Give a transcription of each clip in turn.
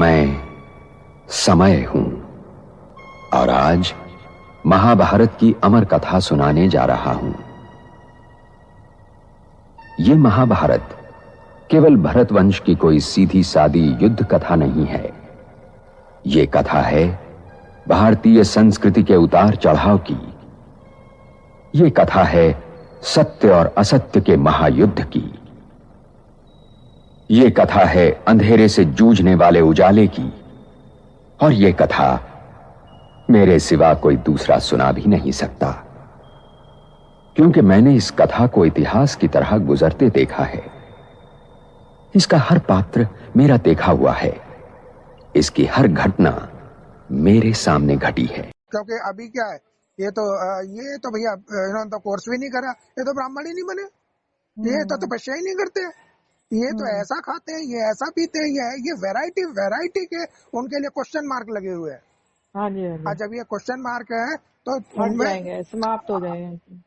मैं समय हूं और आज महाभारत की अमर कथा सुनाने जा रहा हूं। यह महाभारत केवल भरत वंश की कोई सीधी सादी युद्ध कथा नहीं है। यह कथा है भारतीय संस्कृति के उतार चढ़ाव की। यह कथा है सत्य और असत्य के महायुद्ध की। यह कथा है अंधेरे से जूझने वाले उजाले की। और यह कथा मेरे सिवा कोई दूसरा सुना भी नहीं सकता, क्योंकि मैंने इस कथा को इतिहास की तरह गुजरते देखा है। इसका हर पात्र मेरा देखा हुआ है। इसकी हर घटना मेरे सामने घटी है। क्योंकि अभी क्या है, ये तो भैया इन्होंने तो कोर्स भी नहीं करा, ये तो ब्राह्मण ही नहीं बने, ये तो तपस्या ही नहीं करते, ये तो ऐसा खाते हैं, ये ऐसा पीते हैं, ये वैरायटी के उनके लिए क्वेश्चन मार्क लगे हुए हैं। हाँ जी, हाँ जी। जब ये क्वेश्चन मार्क है तो हट जाएंगे, समाप्त हो जाएंगे।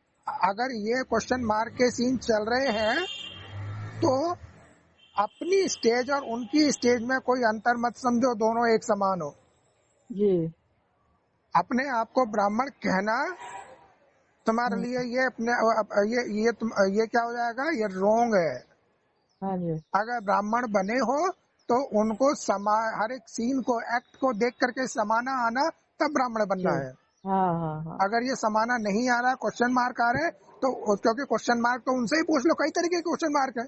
अगर ये क्वेश्चन मार्क के सीन चल रहे हैं तो अपनी स्टेज और उनकी स्टेज में कोई अंतर मत समझो, दोनों एक समान हो जी। अपने आप को ब्राह्मण कहना तुम्हारे लिए ये अपने ये क्या हो जाएगा, ये रोंग है। हाँ जी। अगर ब्राह्मण बने हो तो उनको हर एक सीन को, एक्ट को देख करके समाना आना, तब ब्राह्मण बनना है। हाँ हाँ हाँ। अगर ये समाना नहीं आ रहा, क्वेश्चन मार्क आ रहे हैं, तो क्योंकि क्वेश्चन मार्क तो उनसे ही पूछ लो, कई तरीके के क्वेश्चन मार्क है।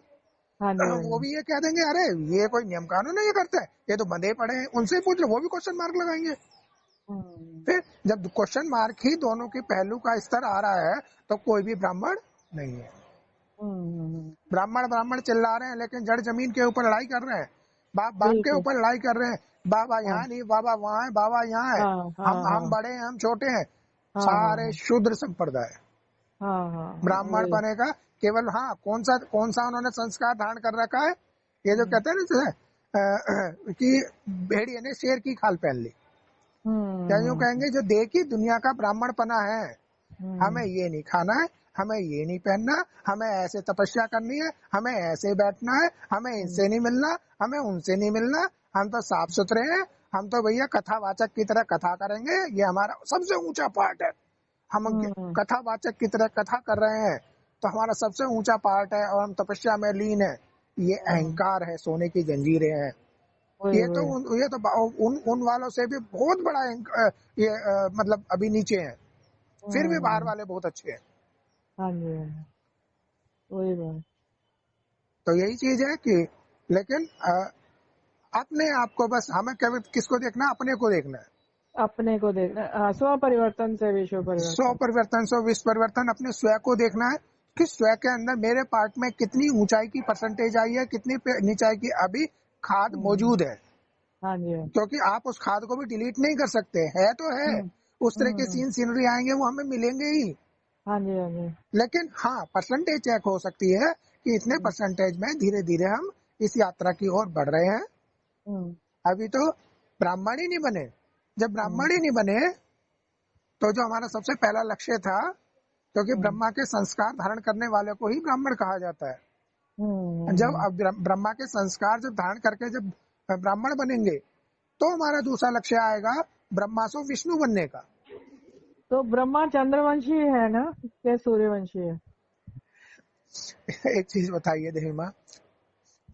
हाँ जी, हाँ वो भी ये कह देंगे अरे ये कोई नियम कानून नहीं करते, ये तो बंधे पड़े हैं, उनसे ही पूछ लो, वो भी क्वेश्चन मार्क लगाएंगे। फिर जब क्वेश्चन मार्क ही दोनों के पहलू का स्तर आ रहा है तो कोई भी ब्राह्मण नहीं है। ब्राह्मण चिल्ला रहे हैं लेकिन जड़ जमीन के ऊपर लड़ाई कर रहे हैं, बाप के ऊपर लड़ाई कर रहे हैं। बाबा यहाँ नहीं, बाबा वहाँ है, बाबा यहाँ है, हम बड़े हैं, हम छोटे हैं, सारे शूद्र संप्रदाय। ब्राह्मण बनेगा केवल, हाँ कौन सा उन्होंने संस्कार धारण कर रखा है, ये जो कहते हैं ना कि भेड़िए ने शेर की खाल पहन ली, क्या यूँ कहेंगे जो देखी दुनिया का ब्राह्मण पना है, हमें ये नहीं खाना है, हमें ये नहीं पहनना, हमें ऐसे तपस्या करनी है, हमें ऐसे बैठना है, हमें इनसे नहीं मिलना, हमें उनसे नहीं मिलना, हम तो साफ सुथरे हैं, हम तो भैया कथावाचक की तरह कथा करेंगे, ये हमारा सबसे ऊंचा पार्ट है। हम कथावाचक की तरह कथा कर रहे हैं तो हमारा सबसे ऊंचा पार्ट है और हम तपस्या में लीन है। ये अहंकार है, सोने की जंजीरें हैं। ये तो उन वालों से भी बहुत बड़ा ये मतलब अभी नीचे है, फिर भी बाहर वाले बहुत अच्छे हैं। हाँ जी, वही बात। तो यही चीज है कि लेकिन अपने आप को बस हमें कभी किसको देखना है, अपने को देखना है, अपने को देखना। स्व परिवर्तन से विश्व परिवर्तन, स्व परिवर्तन से विश्व परिवर्तन। अपने स्वयं को देखना है कि स्वयं के अंदर मेरे पार्ट में कितनी ऊंचाई की परसेंटेज आई है, कितनी नीचाई की अभी खाद मौजूद है। हाँ जी। क्योंकि आप उस खाद को भी डिलीट नहीं कर सकते, है तो है, उस तरह के सीनरी आएंगे वो हमें मिलेंगे ही। हाँ जी, हाँ जी। लेकिन हाँ परसेंटेज चेक हो सकती है कि इतने परसेंटेज में धीरे धीरे हम इस यात्रा की ओर बढ़ रहे हैं। अभी तो ब्राह्मण ही नहीं बने। जब ब्राह्मण ही नहीं बने तो जो हमारा सबसे पहला लक्ष्य था, क्योंकि ब्रह्मा के संस्कार धारण करने वाले को ही ब्राह्मण कहा जाता है। जब ब्रह्मा के संस्कार जब धारण करके जब ब्राह्मण बनेंगे तो हमारा दूसरा लक्ष्य आएगा ब्रह्मा से विष्णु बनने का। तो ब्रह्मा चंद्रवंशी है ना, क्या सूर्यवंशी है? एक चीज बताइए देवी माँ,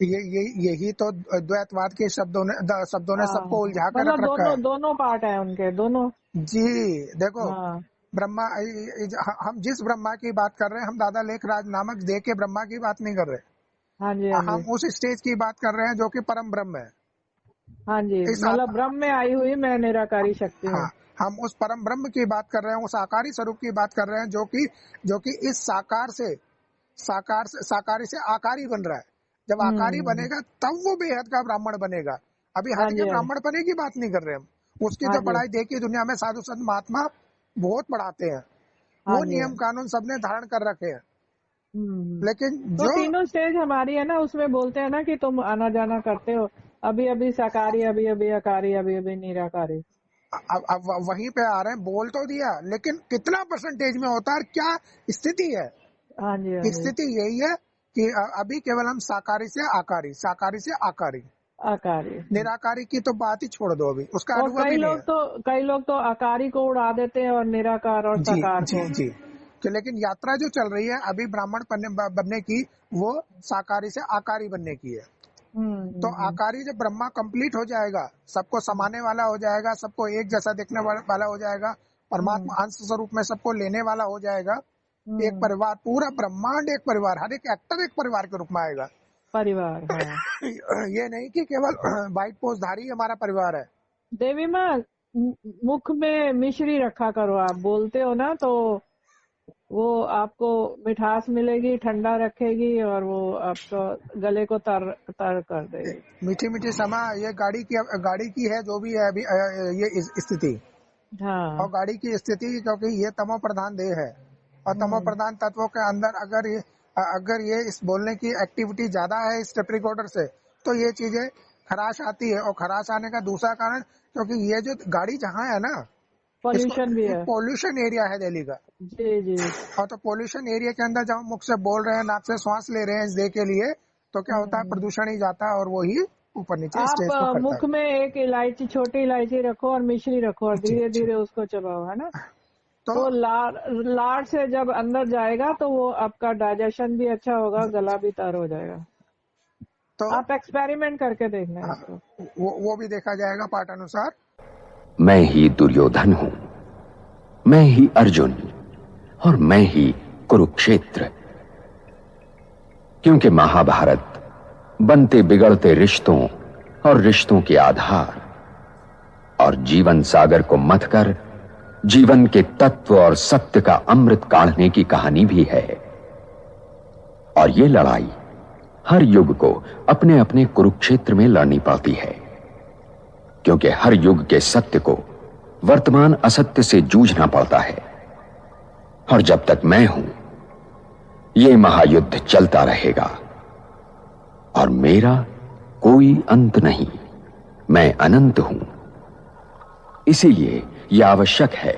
यही तो द्वैतवाद के शब्दों ने सबको उलझा कर रख रखा है। दोनों पार्ट है उनके, दोनों। जी देखो, ब्रह्मा, हम जिस ब्रह्मा की बात कर रहे हैं, हम दादा लेखराज नामक दे के ब्रह्मा की बात नहीं कर रहे। हाँ जी, हाँ जी। हम उस स्टेज की बात कर रहे हैं जो कि परम ब्रह्म है। हाँ जी, मतलब ब्रह्म में आई हुई मैं निराकारी शक्ति हूँ। हाँ, हम उस परम ब्रह्म की बात कर रहे हैं, उस आकारी स्वरूप की बात कर रहे हैं जो कि इस साकारी से आकारी बन रहा है। जब आकारी बनेगा तब वो बेहद का ब्राह्मण बनेगा। अभी हद के ब्राह्मण बने की बात नहीं कर रहे हम। उसकी जो पढ़ाई देखी दुनिया में साधु संत महात्मा बहुत पढ़ाते हैं, वो नियम कानून सबने धारण कर रखे हैं। लेकिन तो तीनों स्टेज हमारी है ना, उसमें बोलते हैं ना कि तुम आना जाना करते हो, अभी अभी साकारी, अभी अभी आकारी, अभी अभी निराकारी। अब वहीं पे आ रहे हैं, बोल तो दिया, लेकिन कितना परसेंटेज में होता है, क्या स्थिति है? हाँ जी, स्थिति यही है कि अभी केवल हम साकारी से आकारी, साकारी से आकारी, आकारी। निराकारी की तो बात ही छोड़ दो, अभी उसका और अनुभव ही नहीं है। कई लोग तो आकारी को उड़ा देते हैं और निराकार और जी साकार जी को। जी। तो लेकिन यात्रा जो चल रही है अभी ब्राह्मण बनने की, वो साकारी से आकारी बनने की है। तो आकारी जब ब्रह्मा कंप्लीट हो जाएगा, सबको समाने वाला हो जाएगा, सबको एक जैसा देखने वाला हो जाएगा, परमात्मा अंश स्वरूप में सबको लेने वाला हो जाएगा, एक परिवार, पूरा ब्रह्मांड एक परिवार, हर एक एक्टर एक परिवार के रूप में आएगा। परिवार, हाँ। ये नहीं कि केवल व्हाइट पोस्टधारी हमारा परिवार है। देवी माँ, मुख में मिश्री रखा करो, आप बोलते हो ना तो वो आपको मिठास मिलेगी, ठंडा रखेगी और वो आपको गले को तर कर देगी। मीठी मीठी समा, ये गाड़ी की है जो भी है अभी ये स्थिति। हाँ। और गाड़ी की स्थिति, क्योंकि ये तमो प्रधान देह है, और तमो प्रधान तत्वों के अंदर अगर ये इस बोलने की एक्टिविटी ज्यादा है इस टेप रिकॉर्डर से, तो ये चीजें खराश आती है। और खराश आने का दूसरा कारण, क्योंकि ये जो गाड़ी जहाँ है ना, पॉल्यूशन भी है, पॉल्यूशन एरिया है दिल्ली का। जी जी। और तो पॉल्यूशन एरिया के अंदर जब मुख से बोल रहे हैं, नाक से श्वास ले रहे हैं इस देह के लिए, तो क्या होता है, प्रदूषण ही जाता है और वो ही ऊपर नीचे स्टेज को आप करता मुख है। में एक इलायची, छोटी इलायची रखो और मिश्री रखो और धीरे धीरे उसको चबाओ, है ना। तो लार से जब अंदर जाएगा तो वो आपका डाइजेशन भी अच्छा होगा, गला भी तर हो जाएगा। तो आप एक्सपेरिमेंट करके देखना इसको। वो भी देखा जाएगा पाठ अनुसार। मैं ही दुर्योधन हूं, मैं ही अर्जुन और मैं ही कुरुक्षेत्र। क्योंकि महाभारत बनते बिगड़ते रिश्तों और रिश्तों के आधार और जीवन सागर को मथ कर जीवन के तत्व और सत्य का अमृत काढ़ने की कहानी भी है। और ये लड़ाई हर युग को अपने अपने कुरुक्षेत्र में लड़नी पड़ती है, क्योंकि हर युग के सत्य को वर्तमान असत्य से जूझना पड़ता है। और जब तक मैं हूं, ये महायुद्ध चलता रहेगा और मेरा कोई अंत नहीं, मैं अनंत हूं। इसीलिए यह आवश्यक है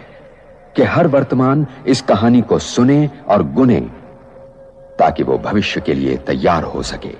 कि हर वर्तमान इस कहानी को सुने और गुने, ताकि वो भविष्य के लिए तैयार हो सके।